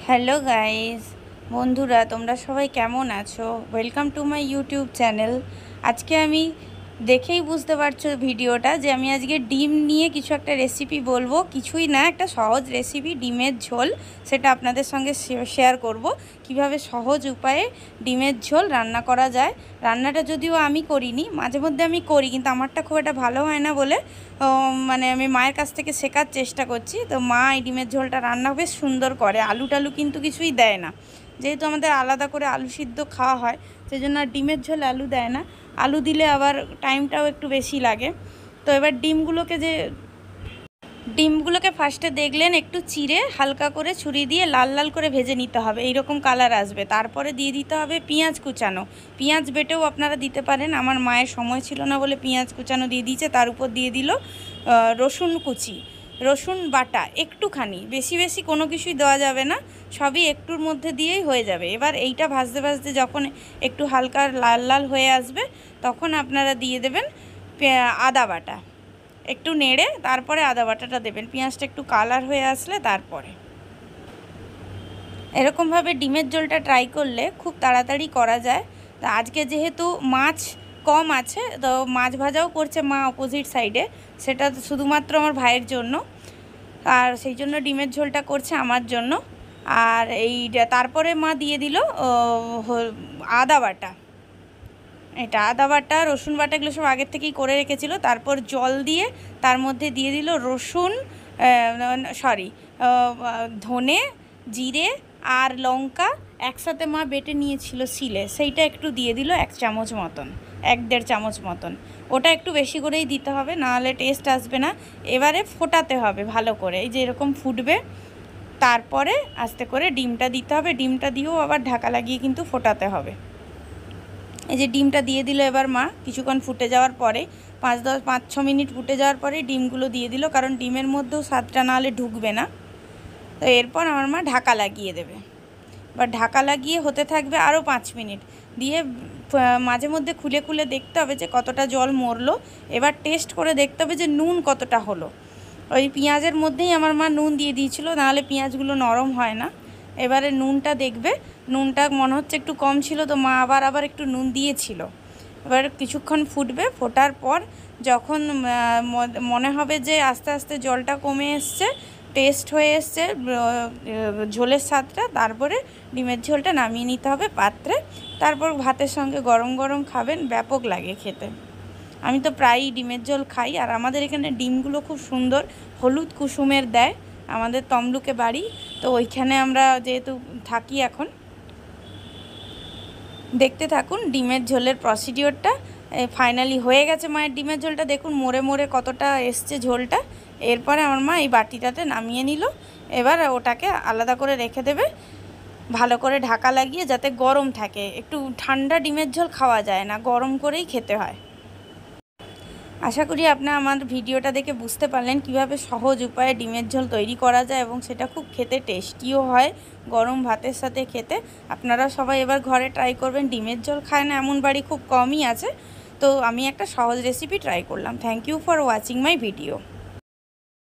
Hello guys, বন্ধুরা তোমরা সবাই কেমন আছো? Welcome to my YouTube channel. আজকে আমি দেখেই বুঝতে পারছো ভিডিওটা যে আমি আজকে ডিম নিয়ে কিছু একটা রেসিপি বলবো। কিছুই না, একটা সহজ রেসিপি, ডিমের ঝোল। সেটা আপনাদের সঙ্গে শেয়ার করব কিভাবে সহজ উপায়ে ডিমের ঝোল রান্না করা যায়। রান্নাটা যদিও আমি করিনি, মাঝে মধ্যে আমি করি, কিন্তু আমারটা খুব একটা ভালো হয় না বলে মানে আমি মায়ের কাছ থেকে শেখার চেষ্টা করছি। তো মা এই ডিমের ঝোলটা রান্না বেশ সুন্দর করে, আলু টালু কিন্তু কিছুই দেয় না। যেহেতু আমাদের আলাদা করে আলু সিদ্ধ খাওয়া হয়, সেই জন্য আর ডিমের ঝোল আলু দেয় না। আলু দিলে আবার টাইমটাও একটু বেশি লাগে। তো এবার ডিমগুলোকে ফার্স্টে দেখলেন একটু চিড়ে হালকা করে ছুরি দিয়ে লাল লাল করে ভেজে নিতে হবে, এইরকম কালার আসবে। তারপরে দিয়ে দিতে হবে পেঁয়াজ কুচানো। পেঁয়াজ বেটেও আপনারা দিতে পারেন, আমার মায়ের সময় ছিল না বলে পেঁয়াজ কুচানো দিয়ে দিয়েছে। তার উপর দিয়ে দিল রসুন কুচি, রসুন বাটা একটুখানি, বেশি বেশি কোনো কিছুই দেওয়া যাবে না, সবই একটুর মধ্যে দিয়েই হয়ে যাবে। এবার এইটা ভাজতে ভাজতে যখন একটু হালকা লাল লাল হয়ে আসবে, তখন আপনারা দিয়ে দেবেন আদা বাটা। একটু নেড়ে তারপরে আদা বাটাটা দেবেন, পেঁয়াজটা একটু কালার হয়ে আসলে তারপরে। এরকমভাবে ডিমের ঝোলটা ট্রাই করলে খুব তাড়াতাড়ি করা যায়। তো আজকে যেহেতু মাছ কম আছে, তো মাছ ভাজাও করছে মা অপোজিট সাইডে, সেটা শুধুমাত্র আমার ভাইয়ের জন্য, আর সেই জন্য ডিমের ঝোলটা করছে আমার জন্য। আর তারপরে মা দিয়ে দিল আদা বাটা। এটা আদা বাটা, রসুন বাটা, এগুলো সব আগের থেকেই করে রেখেছিল। তারপর জল দিয়ে তার মধ্যে দিয়ে দিল ধনে, জিরে আর লঙ্কা একসাথে মা বেটে নিয়েছিল শিলে, সেইটা একটু দিয়ে দিল 1 চামচ মতন, 1-1.5 চামচ মতন। ওটা একটু বেশি করেই দিতে হবে, নাহলে টেস্ট আসবে না। এবারে ফোটাতে হবে ভালো করে, এই যে এরকম ফুটবে, তারপরে আস্তে করে ডিমটা দিতে হবে। ডিমটা দিয়েও আবার ঢাকা লাগিয়ে কিন্তু ফোটাতে হবে। এই যে ডিমটা দিয়ে দিল এবার মা, কিছুক্ষণ ফুটে যাওয়ার পরে 5-6 মিনিট ফুটে যাওয়ার পরে ডিমগুলো দিয়ে দিল, কারণ ডিমের মধ্যেও স্বাদটা না হলে ঢুকবে না। তো এরপর আমার মা ঢাকা লাগিয়ে দেবে, বা ঢাকা লাগিয়ে হতে থাকবে আরও 5 মিনিট দিয়ে। মাঝে মধ্যে খুলে খুলে দেখতে হবে যে কতটা জল মরলো। এবার টেস্ট করে দেখতে হবে যে নুন কতটা হলো। ওই পেঁয়াজের মধ্যেই আমার মা নুন দিয়ে দিয়েছিল, নাহলে পেঁয়াজগুলো নরম হয় না। এবারে নুনটা দেখবে, নুনটা মনে হচ্ছে একটু কম ছিল, তো মা আবার একটু নুন দিয়েছিল। এবার কিছুক্ষণ ফুটবে, ফোটার পর যখন মনে হবে যে আস্তে আস্তে জলটা কমে এসছে, টেস্ট হয়ে এসছে ঝোলের স্বাদটা, তারপরে ডিমের ঝোলটা নামিয়ে নিতে হবে পাত্রে। তারপর ভাতের সঙ্গে গরম গরম খাবেন, ব্যাপক লাগে খেতে। আমি তো প্রায়ই ডিমের ঝোল খাই। আর আমাদের এখানে ডিমগুলো খুব সুন্দর হলুদ কুসুমের দেয়, আমাদের তমলুকে বাড়ি, তো ওইখানে আমরা যেহেতু থাকি এখন। দেখতে থাকুন ডিমের ঝোলের প্রসিডিওরটা। ফাইনালি হয়ে গেছে মায়ের ডিমের ঝোলটা, দেখুন মোড়ে মোড়ে কতটা এসছে ঝোলটা। এরপরে আমার মা এই বাটিটাতে নামিয়ে নিল। এবার ওটাকে আলাদা করে রেখে দেবে, ভালো করে ঢাকা লাগিয়ে, যাতে গরম থাকে। একটু ঠান্ডা ডিমের ঝোল খাওয়া যায় না, গরম করেই খেতে হয়। আশা করি আপনারা আমার ভিডিওটা দেখে বুঝতে পারলেন কিভাবে সহজ উপায়ে ডিমের ঝোল তৈরি করা যায়, এবং সেটা খুব খেতে টেস্টিও হয় গরম ভাতের সাথে খেতে। আপনারা সবাই এবার ঘরে ট্রাই করবেন। ডিমের ঝোল খায় না এমন বাড়ি খুব কমই আছে। তো আমি একটা সহজ রেসিপি ট্রাই করলাম। Thank you for watching my video.